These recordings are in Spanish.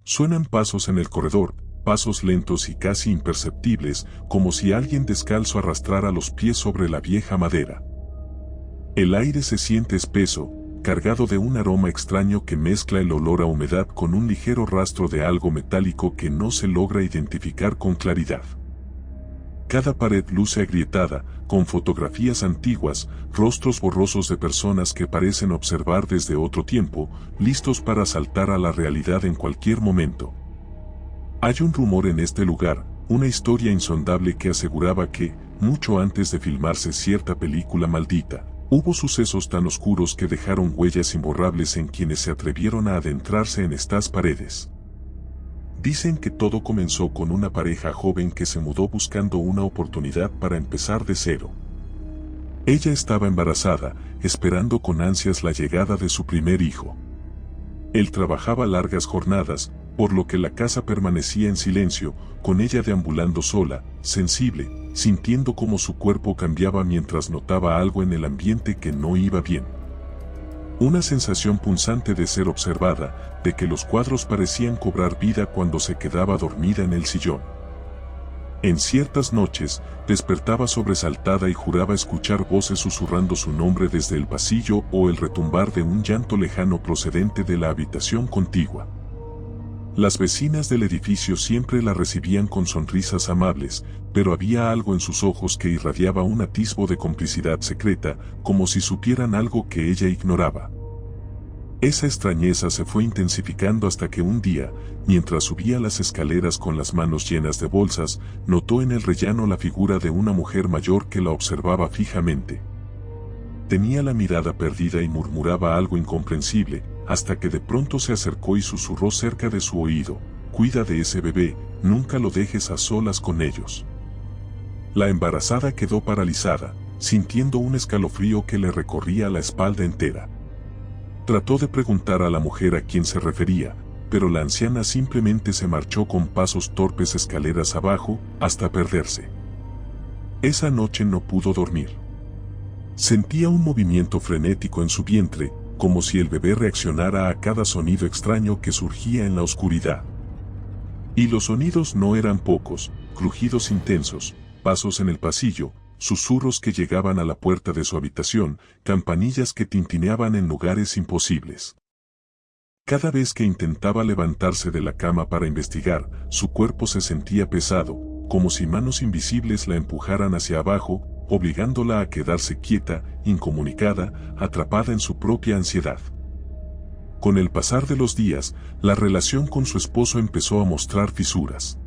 Suenan pasos en el corredor, pasos lentos y casi imperceptibles, como si alguien descalzo arrastrara los pies sobre la vieja madera. El aire se siente espeso, cargado de un aroma extraño que mezcla el olor a humedad con un ligero rastro de algo metálico que no se logra identificar con claridad. Cada pared luce agrietada, con fotografías antiguas, rostros borrosos de personas que parecen observar desde otro tiempo, listos para saltar a la realidad en cualquier momento. Hay un rumor en este lugar, una historia insondable que aseguraba que, mucho antes de filmarse cierta película maldita, hubo sucesos tan oscuros que dejaron huellas imborrables en quienes se atrevieron a adentrarse en estas paredes. Dicen que todo comenzó con una pareja joven que se mudó buscando una oportunidad para empezar de cero. Ella estaba embarazada, esperando con ansias la llegada de su primer hijo. Él trabajaba largas jornadas, por lo que la casa permanecía en silencio, con ella deambulando sola, sensible, sintiendo cómo su cuerpo cambiaba mientras notaba algo en el ambiente que no iba bien. Una sensación punzante de ser observada, de que los cuadros parecían cobrar vida cuando se quedaba dormida en el sillón. En ciertas noches, despertaba sobresaltada y juraba escuchar voces susurrando su nombre desde el pasillo o el retumbar de un llanto lejano procedente de la habitación contigua. Las vecinas del edificio siempre la recibían con sonrisas amables, pero había algo en sus ojos que irradiaba un atisbo de complicidad secreta, como si supieran algo que ella ignoraba. Esa extrañeza se fue intensificando hasta que un día, mientras subía las escaleras con las manos llenas de bolsas, notó en el rellano la figura de una mujer mayor que la observaba fijamente. Tenía la mirada perdida y murmuraba algo incomprensible, hasta que de pronto se acercó y susurró cerca de su oído: «Cuida de ese bebé, nunca lo dejes a solas con ellos». La embarazada quedó paralizada, sintiendo un escalofrío que le recorría la espalda entera. Trató de preguntar a la mujer a quién se refería, pero la anciana simplemente se marchó con pasos torpes escaleras abajo, hasta perderse. Esa noche no pudo dormir. Sentía un movimiento frenético en su vientre, como si el bebé reaccionara a cada sonido extraño que surgía en la oscuridad. Y los sonidos no eran pocos: crujidos intensos, pasos en el pasillo, susurros que llegaban a la puerta de su habitación, campanillas que tintineaban en lugares imposibles. Cada vez que intentaba levantarse de la cama para investigar, su cuerpo se sentía pesado, como si manos invisibles la empujaran hacia abajo, obligándola a quedarse quieta, incomunicada, atrapada en su propia ansiedad. Con el pasar de los días, la relación con su esposo empezó a mostrar fisuras.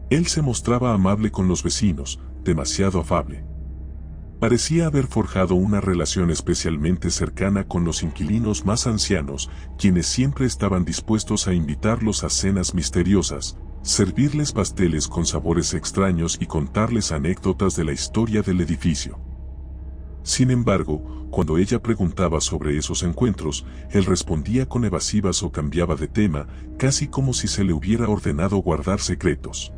Él se mostraba amable con los vecinos, demasiado afable. Parecía haber forjado una relación especialmente cercana con los inquilinos más ancianos, quienes siempre estaban dispuestos a invitarlos a cenas misteriosas, servirles pasteles con sabores extraños y contarles anécdotas de la historia del edificio. Sin embargo, cuando ella preguntaba sobre esos encuentros, él respondía con evasivas o cambiaba de tema, casi como si se le hubiera ordenado guardar secretos.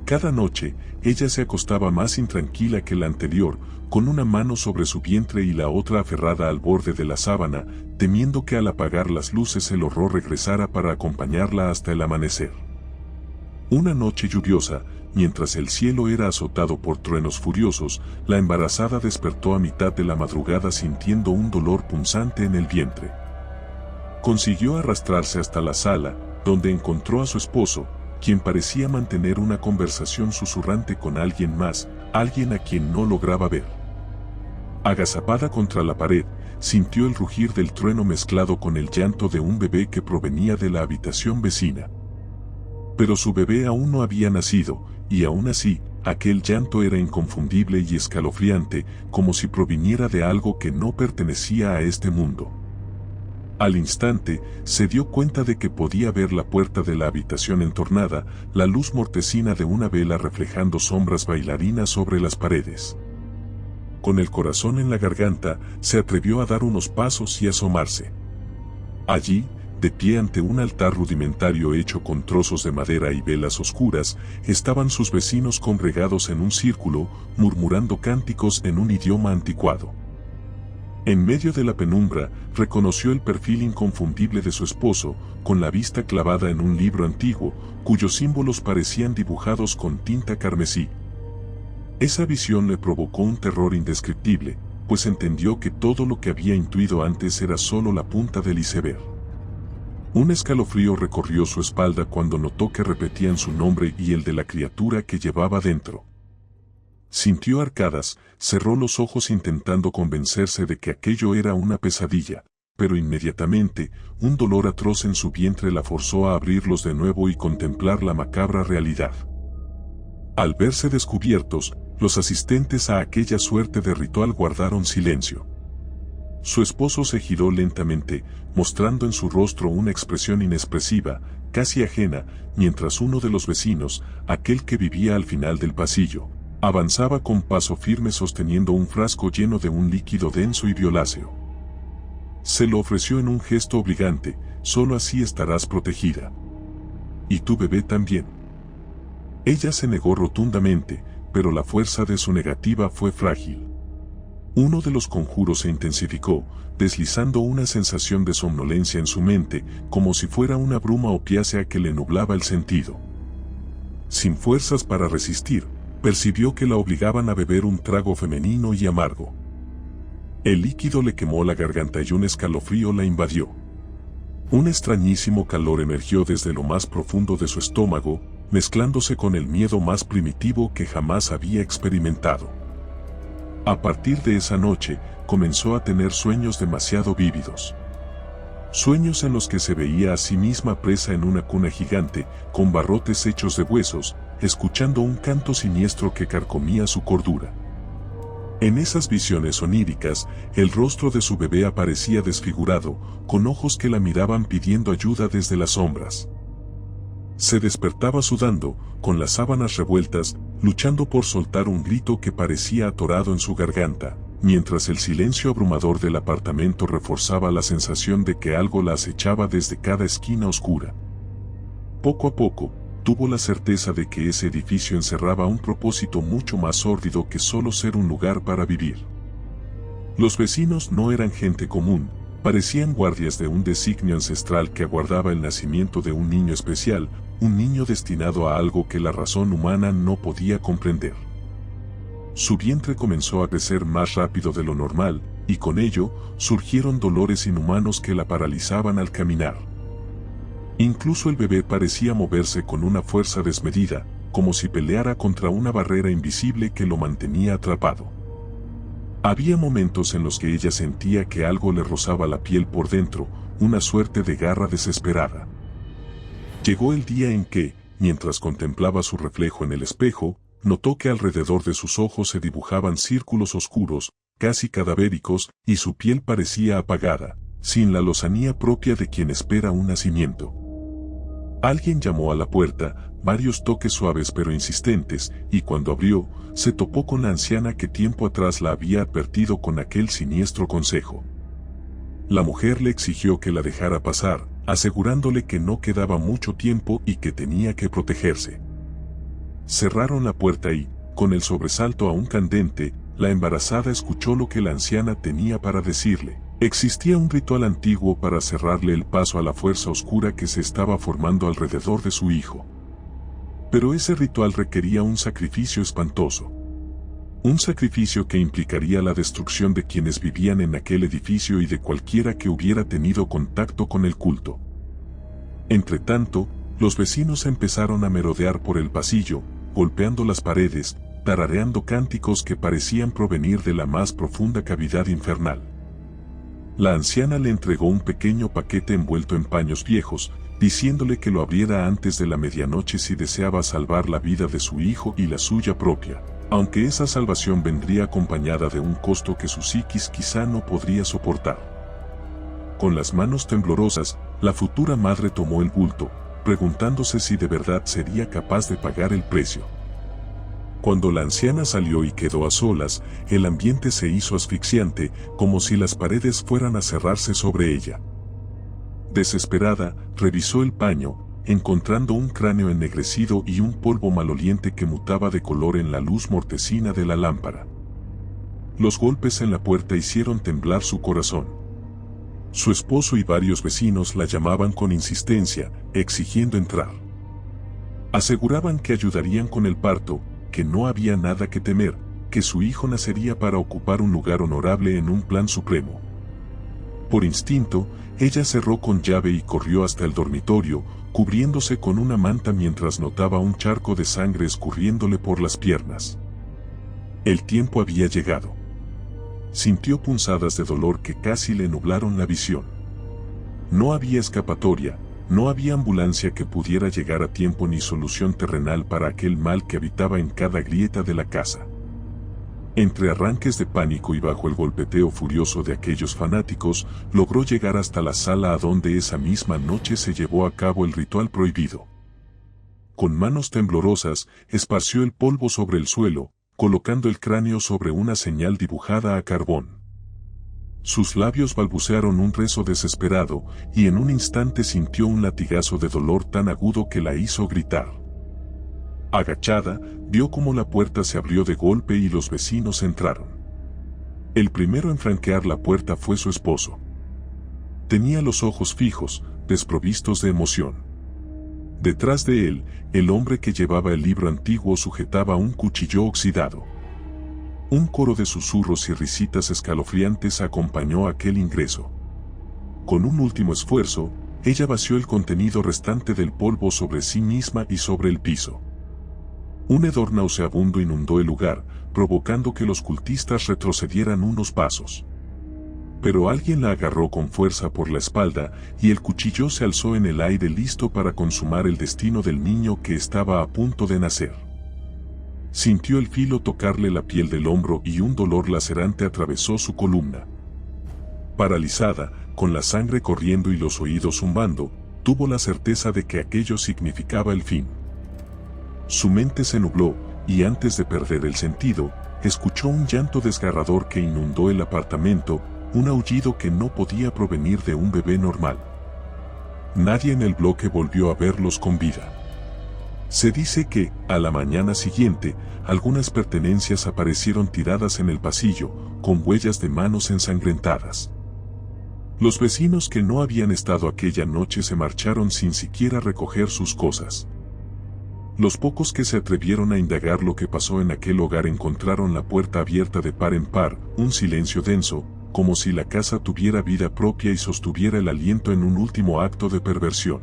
Cada noche, ella se acostaba más intranquila que la anterior, con una mano sobre su vientre y la otra aferrada al borde de la sábana, temiendo que al apagar las luces el horror regresara para acompañarla hasta el amanecer. Una noche lluviosa, mientras el cielo era azotado por truenos furiosos, la embarazada despertó a mitad de la madrugada sintiendo un dolor punzante en el vientre. Consiguió arrastrarse hasta la sala, donde encontró a su esposo, quien parecía mantener una conversación susurrante con alguien más, alguien a quien no lograba ver. Agazapada contra la pared, sintió el rugir del trueno mezclado con el llanto de un bebé que provenía de la habitación vecina. Pero su bebé aún no había nacido, y aún así, aquel llanto era inconfundible y escalofriante, como si proviniera de algo que no pertenecía a este mundo. Al instante, se dio cuenta de que podía ver la puerta de la habitación entornada, la luz mortecina de una vela reflejando sombras bailarinas sobre las paredes. Con el corazón en la garganta, se atrevió a dar unos pasos y asomarse. Allí, de pie ante un altar rudimentario hecho con trozos de madera y velas oscuras, estaban sus vecinos congregados en un círculo, murmurando cánticos en un idioma anticuado. En medio de la penumbra, reconoció el perfil inconfundible de su esposo, con la vista clavada en un libro antiguo, cuyos símbolos parecían dibujados con tinta carmesí. Esa visión le provocó un terror indescriptible, pues entendió que todo lo que había intuido antes era solo la punta del iceberg. Un escalofrío recorrió su espalda cuando notó que repetían su nombre y el de la criatura que llevaba dentro. Sintió arcadas, cerró los ojos intentando convencerse de que aquello era una pesadilla, pero inmediatamente, un dolor atroz en su vientre la forzó a abrirlos de nuevo y contemplar la macabra realidad. Al verse descubiertos, los asistentes a aquella suerte de ritual guardaron silencio. Su esposo se giró lentamente, mostrando en su rostro una expresión inexpresiva, casi ajena, mientras uno de los vecinos, aquel que vivía al final del pasillo, avanzaba con paso firme sosteniendo un frasco lleno de un líquido denso y violáceo. Se lo ofreció en un gesto obligante: solo así estarás protegida. Y tu bebé también. Ella se negó rotundamente, pero la fuerza de su negativa fue frágil. Uno de los conjuros se intensificó, deslizando una sensación de somnolencia en su mente, como si fuera una bruma opiácea que le nublaba el sentido. Sin fuerzas para resistir, percibió que la obligaban a beber un trago femenino y amargo. El líquido le quemó la garganta y un escalofrío la invadió. Un extrañísimo calor emergió desde lo más profundo de su estómago, mezclándose con el miedo más primitivo que jamás había experimentado. A partir de esa noche, comenzó a tener sueños demasiado vívidos. Sueños en los que se veía a sí misma presa en una cuna gigante, con barrotes hechos de huesos, escuchando un canto siniestro que carcomía su cordura. En esas visiones oníricas, el rostro de su bebé aparecía desfigurado, con ojos que la miraban pidiendo ayuda desde las sombras. Se despertaba sudando, con las sábanas revueltas, luchando por soltar un grito que parecía atorado en su garganta, mientras el silencio abrumador del apartamento reforzaba la sensación de que algo la acechaba desde cada esquina oscura. Poco a poco, tuvo la certeza de que ese edificio encerraba un propósito mucho más sórdido que solo ser un lugar para vivir. Los vecinos no eran gente común, parecían guardias de un designio ancestral que aguardaba el nacimiento de un niño especial, un niño destinado a algo que la razón humana no podía comprender. Su vientre comenzó a crecer más rápido de lo normal, y con ello, surgieron dolores inhumanos que la paralizaban al caminar. Incluso el bebé parecía moverse con una fuerza desmedida, como si peleara contra una barrera invisible que lo mantenía atrapado. Había momentos en los que ella sentía que algo le rozaba la piel por dentro, una suerte de garra desesperada. Llegó el día en que, mientras contemplaba su reflejo en el espejo, notó que alrededor de sus ojos se dibujaban círculos oscuros, casi cadavéricos, y su piel parecía apagada, sin la lozanía propia de quien espera un nacimiento. Alguien llamó a la puerta, varios toques suaves pero insistentes, y cuando abrió, se topó con la anciana que tiempo atrás la había advertido con aquel siniestro consejo. La mujer le exigió que la dejara pasar, asegurándole que no quedaba mucho tiempo y que tenía que protegerse. Cerraron la puerta y, con el sobresalto aún candente, la embarazada escuchó lo que la anciana tenía para decirle. Existía un ritual antiguo para cerrarle el paso a la fuerza oscura que se estaba formando alrededor de su hijo. Pero ese ritual requería un sacrificio espantoso. Un sacrificio que implicaría la destrucción de quienes vivían en aquel edificio y de cualquiera que hubiera tenido contacto con el culto. Entretanto, los vecinos empezaron a merodear por el pasillo, golpeando las paredes, tarareando cánticos que parecían provenir de la más profunda cavidad infernal. La anciana le entregó un pequeño paquete envuelto en paños viejos, diciéndole que lo abriera antes de la medianoche si deseaba salvar la vida de su hijo y la suya propia, aunque esa salvación vendría acompañada de un costo que su psiquis quizá no podría soportar. Con las manos temblorosas, la futura madre tomó el bulto, preguntándose si de verdad sería capaz de pagar el precio. Cuando la anciana salió y quedó a solas, el ambiente se hizo asfixiante, como si las paredes fueran a cerrarse sobre ella. Desesperada, revisó el paño, encontrando un cráneo ennegrecido y un polvo maloliente que mutaba de color en la luz mortecina de la lámpara. Los golpes en la puerta hicieron temblar su corazón. Su esposo y varios vecinos la llamaban con insistencia, exigiendo entrar. Aseguraban que ayudarían con el parto, que no había nada que temer, que su hijo nacería para ocupar un lugar honorable en un plan supremo. Por instinto, ella cerró con llave y corrió hasta el dormitorio, cubriéndose con una manta mientras notaba un charco de sangre escurriéndole por las piernas. El tiempo había llegado. Sintió punzadas de dolor que casi le nublaron la visión. No había escapatoria, no había ambulancia que pudiera llegar a tiempo ni solución terrenal para aquel mal que habitaba en cada grieta de la casa. Entre arranques de pánico y bajo el golpeteo furioso de aquellos fanáticos, logró llegar hasta la sala a donde esa misma noche se llevó a cabo el ritual prohibido. Con manos temblorosas, esparció el polvo sobre el suelo, colocando el cráneo sobre una señal dibujada a carbón. Sus labios balbucearon un rezo desesperado, y en un instante sintió un latigazo de dolor tan agudo que la hizo gritar. Agachada, vio cómo la puerta se abrió de golpe y los vecinos entraron. El primero en franquear la puerta fue su esposo. Tenía los ojos fijos, desprovistos de emoción. Detrás de él, el hombre que llevaba el libro antiguo sujetaba un cuchillo oxidado. Un coro de susurros y risitas escalofriantes acompañó aquel ingreso. Con un último esfuerzo, ella vació el contenido restante del polvo sobre sí misma y sobre el piso. Un hedor nauseabundo inundó el lugar, provocando que los cultistas retrocedieran unos pasos. Pero alguien la agarró con fuerza por la espalda y el cuchillo se alzó en el aire listo para consumar el destino del niño que estaba a punto de nacer. Sintió el filo tocarle la piel del hombro y un dolor lacerante atravesó su columna. Paralizada, con la sangre corriendo y los oídos zumbando, tuvo la certeza de que aquello significaba el fin. Su mente se nubló, y antes de perder el sentido, escuchó un llanto desgarrador que inundó el apartamento, un aullido que no podía provenir de un bebé normal. Nadie en el bloque volvió a verlos con vida. Se dice que, a la mañana siguiente, algunas pertenencias aparecieron tiradas en el pasillo, con huellas de manos ensangrentadas. Los vecinos que no habían estado aquella noche se marcharon sin siquiera recoger sus cosas. Los pocos que se atrevieron a indagar lo que pasó en aquel hogar encontraron la puerta abierta de par en par, un silencio denso, como si la casa tuviera vida propia y sostuviera el aliento en un último acto de perversión.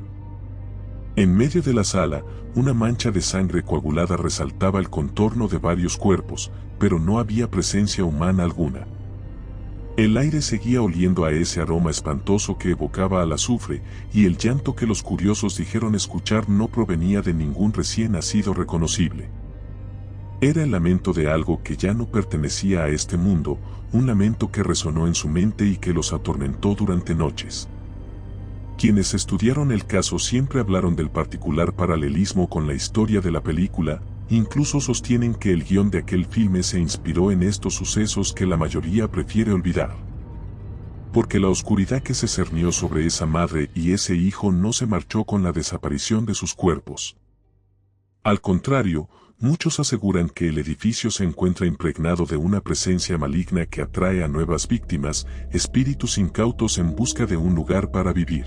En medio de la sala, una mancha de sangre coagulada resaltaba el contorno de varios cuerpos, pero no había presencia humana alguna. El aire seguía oliendo a ese aroma espantoso que evocaba al azufre, y el llanto que los curiosos dijeron escuchar no provenía de ningún recién nacido reconocible. Era el lamento de algo que ya no pertenecía a este mundo, un lamento que resonó en su mente y que los atormentó durante noches. Quienes estudiaron el caso siempre hablaron del particular paralelismo con la historia de la película, incluso sostienen que el guión de aquel filme se inspiró en estos sucesos que la mayoría prefiere olvidar. Porque la oscuridad que se cernió sobre esa madre y ese hijo no se marchó con la desaparición de sus cuerpos. Al contrario, muchos aseguran que el edificio se encuentra impregnado de una presencia maligna que atrae a nuevas víctimas, espíritus incautos en busca de un lugar para vivir.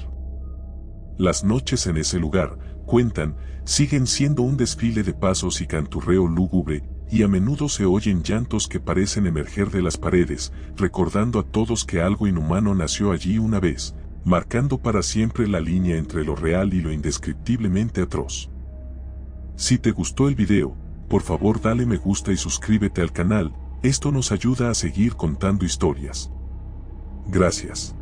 Las noches en ese lugar, cuentan, siguen siendo un desfile de pasos y canturreo lúgubre, y a menudo se oyen llantos que parecen emerger de las paredes, recordando a todos que algo inhumano nació allí una vez, marcando para siempre la línea entre lo real y lo indescriptiblemente atroz. Si te gustó el video, por favor dale me gusta y suscríbete al canal, esto nos ayuda a seguir contando historias. Gracias.